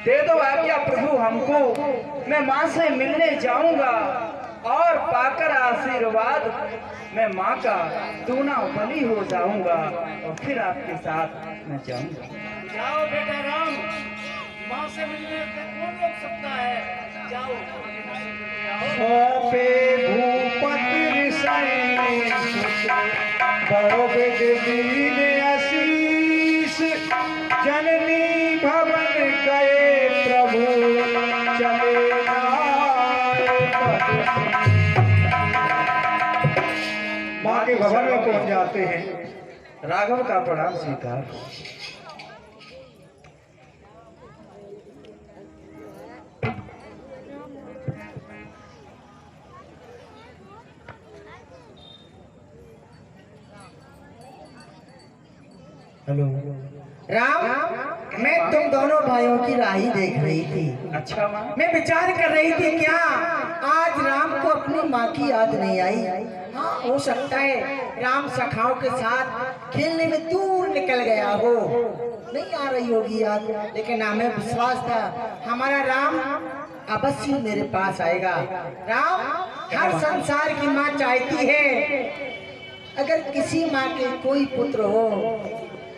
दे दो आज्ञा प्रभु हमको, मैं माँ से मिलने जाऊंगा और पाकर आशीर्वाद मैं माँ का दूना बलि हो जाऊंगा और फिर आपके साथ मैं जाऊंगा। जाओ बेटा राम, माँ से मिलने से कौन रोक सकता है? जाओ। सौंपे भूपति दीन आशीष, जननी भवन गए प्रभु चले माँ के भवन में पहुंच जाते हैं। राघव का प्रणाम स्वीकार। हेलो राम, मैं तुम दोनों भाइयों की राही देख रही थी। अच्छा माँ, मैं विचार कर रही थी क्या आज राम को अपनी माँ की याद नहीं आई? हाँ, हो सकता है राम सखाओं के साथ खेलने में दूर निकल गया हो, नहीं आ रही होगी याद। लेकिन हमें विश्वास था हमारा राम अवश्य मेरे पास आएगा। राम, हर संसार की माँ चाहती है अगर किसी माँ के कोई पुत्र हो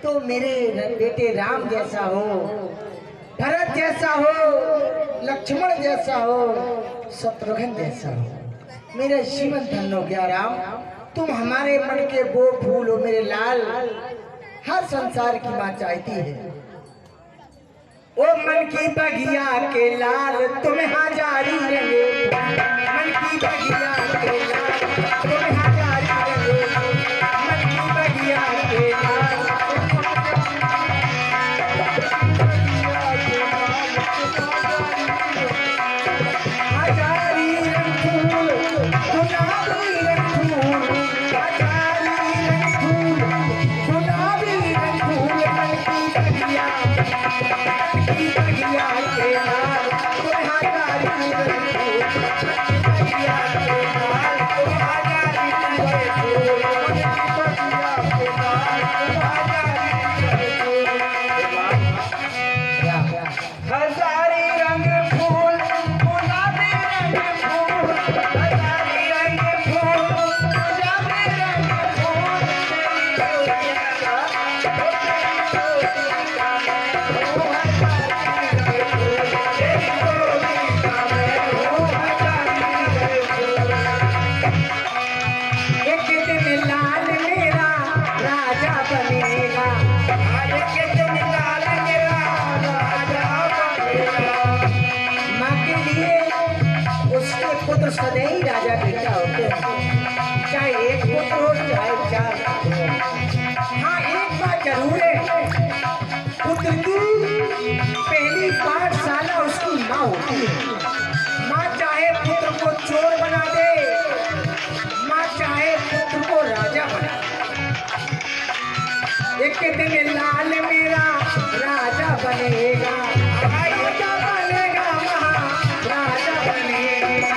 तो मेरे बेटे राम जैसा हो, भरत जैसा हो, लक्ष्मण जैसा हो, शत्रुघ्न जैसा हो। मेरा जीवन धन्य हो गया राम। तुम हमारे मन के वो फूल हो मेरे लाल, हर संसार की माँ चाहती है। ओ मन की बगिया के लाल तुम्हें हाजारी रंगे, मन की बगिया के लाल तुम्हें हाजारी रंगे, मन की बगिया के लाल सदैव राजा बेटा होते हैं, चाहे एक पुत्र हो चाहे चार। हाँ, एक बात जरूर है, पुत्र की पहली पाठशाला उसकी माँ होती है। माँ चाहे पुत्र को चोर बना दे, माँ चाहे पुत्र को राजा बना दे। एक दिन लाल मेरा राजा बनेगा, राजा बनेगा, राजा बनेगा।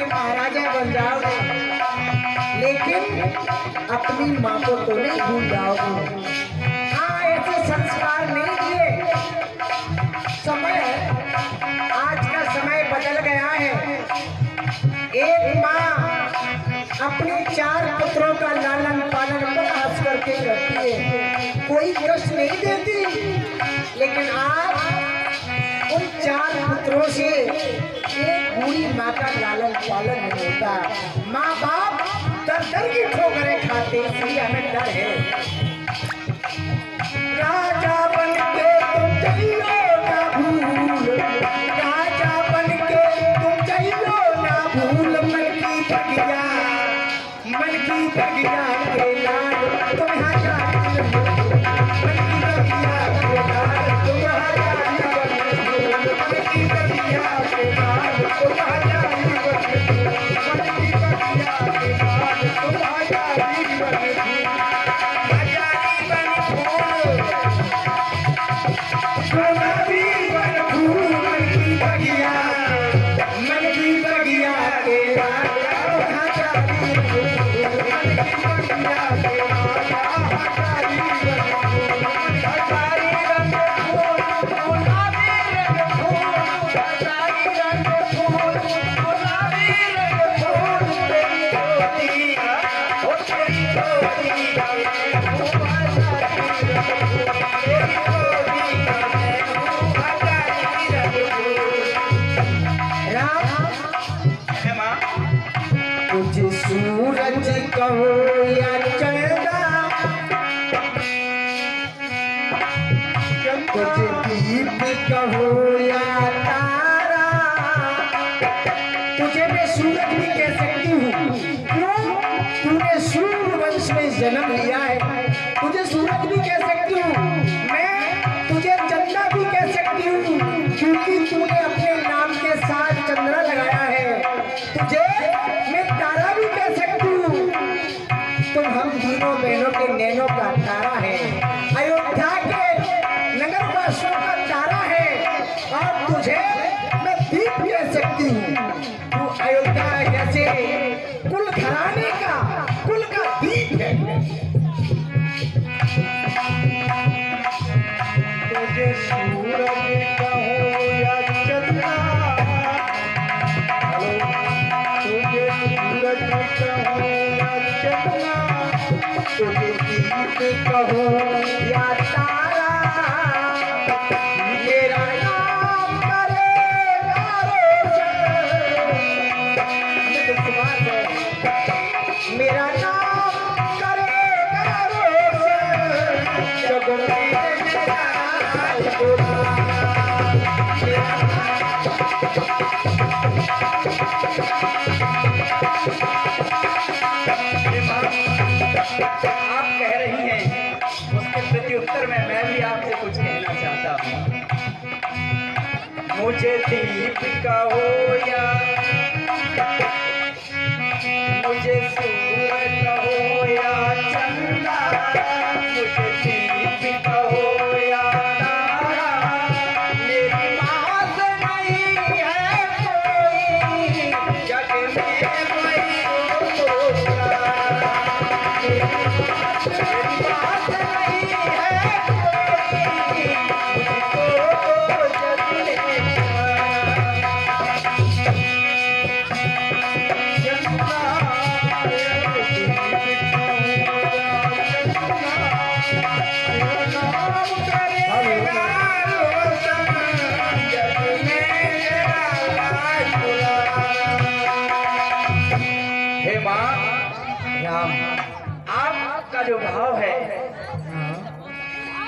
महाराजा बन जाओगे, लेकिन अपनी माँ को तो नहीं भूल जाओगे। हाँ, ऐसे संस्कार नहीं दिए। समय, आज का समय बदल गया है। एक माँ अपने 4 पुत्रों का लालन पालन बड़ा हंस करके करती है, कोई कष्ट नहीं देती। लेकिन आज उन 4 पुत्रों से एक बूढ़ी माँ का लालन पालन नहीं होता। माँ बाप दर दर की ठोकरें खाते, इसलिए हमें डर है। राजा बन के तुम चलो ना भूल, राजा बन के तुम चलो ना भूल, मन की बगिया के लाल तुम हाजारी रंगो, मन की बगिया के लाल तुम हाजारी रंगो, मन की बगिया के लाल तुम हाजारी रंगो, मन की बगिया के लाल तुम हाजारी रंगो। तुझे सूरज कहो या चंदा, तुझे दीप कहो या तारा, तुझे मैं सूरज भी कह सकती हूँ। क्यों? तूने सूर्य वंश में जन्म लिया है, तुझे सूरज भी कह सकती हूँ। मैं तुझे चंदा भी कह सकती हूँ, क्योंकि तूने अपने नाम के साथ चंद्रा लगाया है। तुझे मैं तारा भी कह सकती हूँ, तुम हम तीनों बहनों के नैनों का तारा है, अयोध्या के नगर वासियों का तारा है। और तुझे मैं दीप कह सकती हूँ, तू अयोध्या जैसे कुल घराने का कुल का दीप है। तुझे सूरज कहो या चंदा, तुझे सूरज कहो या चंदा, तुझे दीप कहो या तारा, मेरा नाम करेगा रोशन, मेरा नाम करेगा रोशन, जग में मेरा राज होगा। आप कह रही हैं, उसके प्रत्युत्तर में मैं भी आपसे कुछ कहना चाहता हूँ। मुझे दीप कहो या मुझे सूरज कहो या चंदा, मुझे दीप कहो या तारा, मेरी बात नहीं है कोई, जग में कोई होगा। बात नहीं है कोई, मुझको जग में हे माँ, राम, आपका जो भाव है,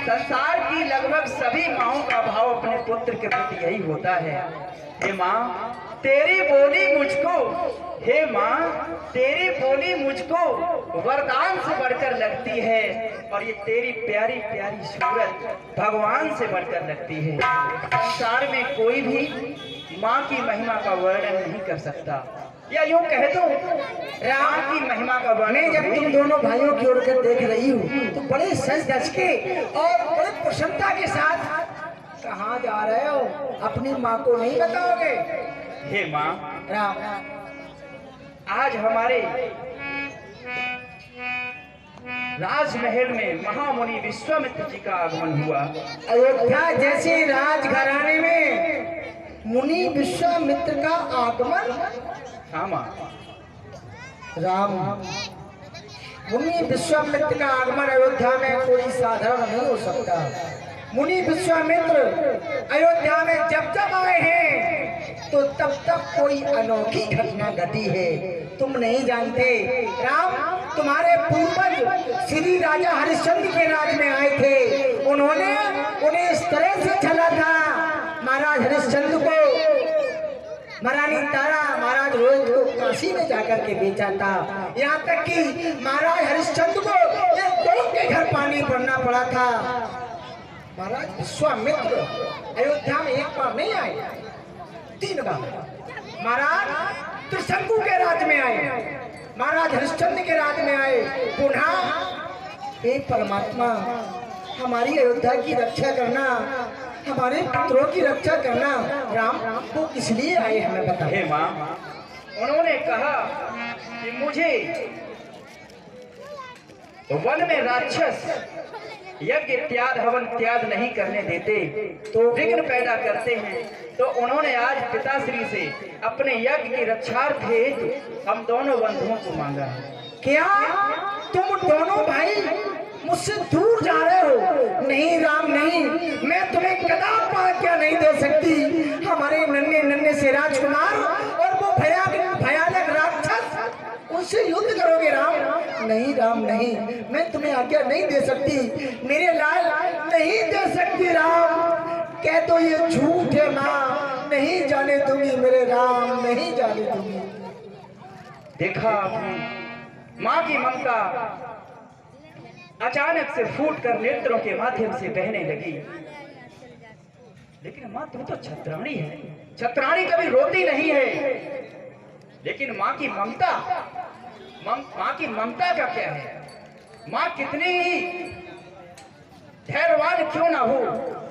संसार की लगभग सभी माओं का भाव अपने पुत्र के प्रति यही होता है। हे माँ, तेरी बोली मुझको, हे माँ, तेरी बोली मुझको वरदान से बढ़कर लगती है, और ये तेरी प्यारी प्यारी सूरत भगवान से बढ़कर लगती है। संसार में कोई भी माँ की महिमा का वर्णन नहीं कर सकता, या यूं कह दो राम की महिमा का मैं वर्णन। जब तुम दोनों भाइयों की ओर कर देख रही हूँ तो बड़े सज धज के और बड़े प्रसन्नता के साथ कहाँ जा रहे हो? अपनी माँ को नहीं बताओगे? हे माँ, राम, आज हमारे राजमहल में महामुनि विश्वामित्र जी का आगमन हुआ। अयोध्या जैसे राजघराने में मुनि विश्वामित्र का आगमन। हाँ माँ, राम, मुनि विश्वामित्र का आगमन अयोध्या में कोई साधारण नहीं हो सकता। मुनि विश्वामित्र अयोध्या में जब जब आए हैं तो तब तब कोई अनोखी घटना घटी है, तुम नहीं जानते। राम, तुम्हारे पूर्वज श्री राजा हरिश्चंद्र के राज में आए थे, उन्होंने उन्हें इस तरह से छला था, महाराज हरिश्चंद्र को महारानी तारा महाराज रोहित को काशी में जाकर के बेचा था। यहाँ तक कि महाराज हरिश्चंद्र को एक लोग के घर पानी भरना पड़ा था। महाराज विश्वामित्र अयोध्या में एक बार नहीं आए, 3 बार। महाराज त्रिशंकु के राज में आए, महाराज हरिश्चंद्र के राज में आए, पुनः हे परमात्मा, हमारी अयोध्या की रक्षा करना, हमारे पुत्रों की रक्षा करना। राम, वो किस लिए आए हमें बताओ। हे माँ, उन्होंने कहा कि मुझे वन में राक्षस यज्ञ इत्याद हवन इत्याद नहीं करने देते, तो विघ्न पैदा करते हैं, तो उन्होंने आज पिताश्री से अपने यज्ञ की रक्षार्थ हेतु हम दोनों बंधुओं को मांगा है। क्या तुम दोनों भाई मुझसे दूर जा रहे हो। नहीं राम नहीं, मैं तुम्हें कदापि आज्ञा नहीं दे सकती। हमारे नन्हे नन्हे से राजकुमार और वो भयानक राक्षस, उनसे युद्ध करोगे राम? नहीं राम नहीं, मैं तुम्हें आज्ञा नहीं दे सकती मेरे लाल, नहीं दे सकती राम। कह तो ये झूठ है माँ, नहीं जाने दूंगी मेरे राम, नहीं जाने दूंगी। देखा आपने माँ की ममता अचानक से फूटकर नेत्रों के माध्यम से बहने लगी। लेकिन माँ तुम तो छत्राणी है, छत्राणी कभी रोती नहीं है। लेकिन माँ की ममता, माँ की ममता का क्या है? माँ कितनी ही धैर्यवान क्यों ना हो,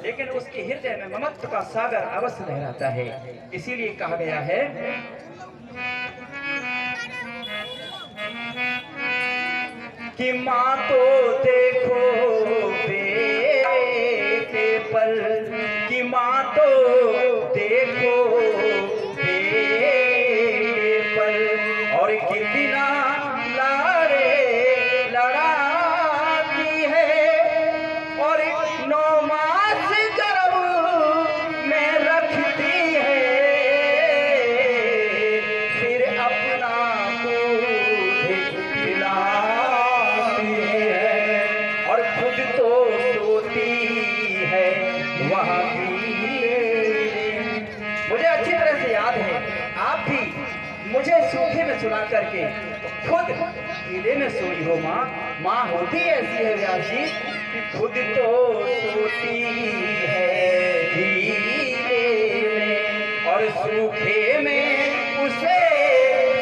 लेकिन उसके हृदय में ममत्व का सागर अवश्य लहराता है। इसीलिए कहा गया है कि माँ तो देखो बेटे पर, कि माँ तो देखो बेटे पर, और कितना लाड़े लड़ाती है, और 9 मास गर्भ में रखती है, फिर अपना दूध पिलाती है, और खुद तो सोती है वहाँ भी। मुझे अच्छी तरह से याद है, आप भी मुझे सूखे में सुला करके खुद किले में सोई हो माँ। माँ होती ऐसी है व्यास जी कि खुद तो सोती है किले में, और सूखे में उसे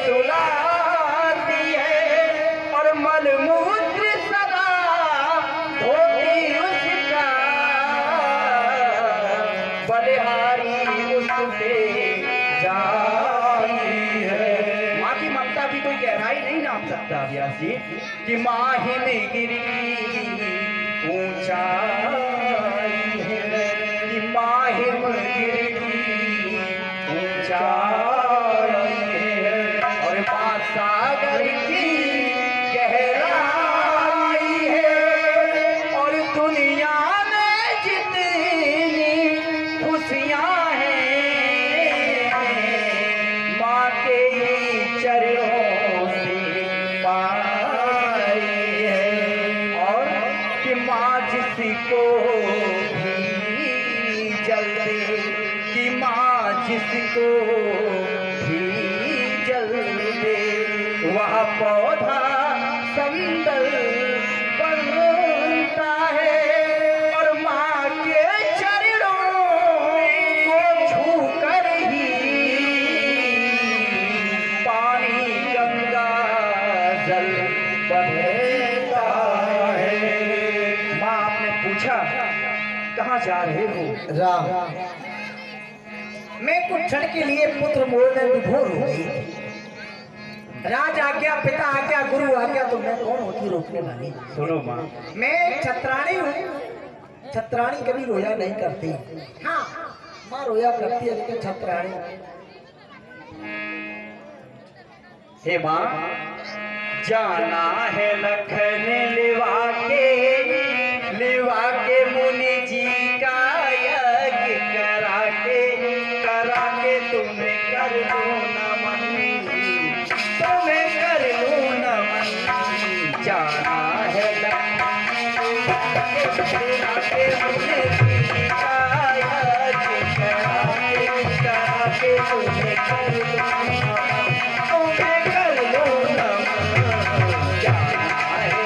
सुलाती है, और मलमूत्र सदा धोती उसका, बलिहारी उससे जाती है। माँ की ममता की कोई गहराई नहीं नाप सकता व्यास जी कि माँ ही में गिरी ऊंचाई है, कि माँ ही में गिरी ऊंचाई है, और माँ सागर की गहराई है, और दुनिया में जितनी खुशियाँ हैं माँ के ही चरणों से पाई है, और कि माँ जिसको भी जल दे, कि माँ जिसको भी जल दे, वह पौधा सुंदर बनता है, और माँ के चरणों को छूकर ही पानी गंगा जल बनता है। माँ आपने पूछा कहाँ जा रहे हो? राम, मैं कुछ क्षण के लिए पुत्र मोह में विभोर हो गई। राज आज्ञा, पिता आज्ञा, गुरु आज्ञा, तो मैं कौन होती रोकने वाली? सुनो माँ, मैं छत्राणी हूँ। छत्राणी कभी रोया नहीं करती। हाँ, माँ रोया करती है, लेकिन छत्राणी। हे माँ, जाना है लखन लिवा के मुनि जी का यज्ञ करा के तुम्हें कर लो नमन, तुम्हें कर लो नमन। जाना है लखन लिवा के मुनि जी का यज्ञ करा के तुम्हें कर लो नमन, तुम्हें कर लो नमन। जाना है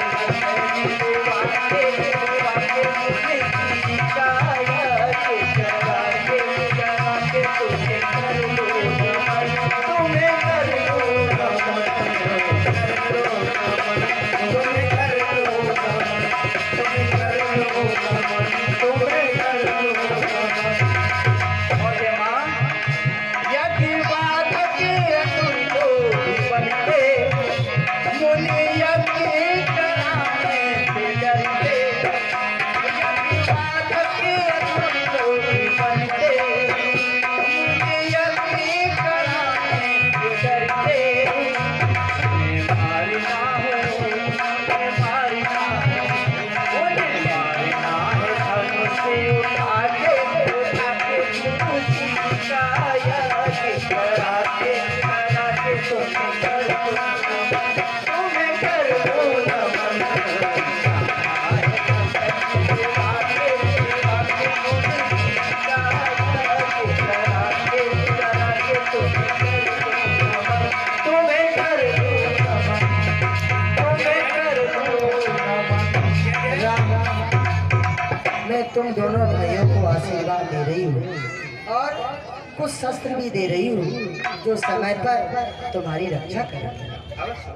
मैं तुम दोनों भाइयों को आशीर्वाद दे रही हूँ और कुछ शस्त्र भी दे रही हूँ जो समय पर तुम्हारी रक्षा करेंगे। अवश्य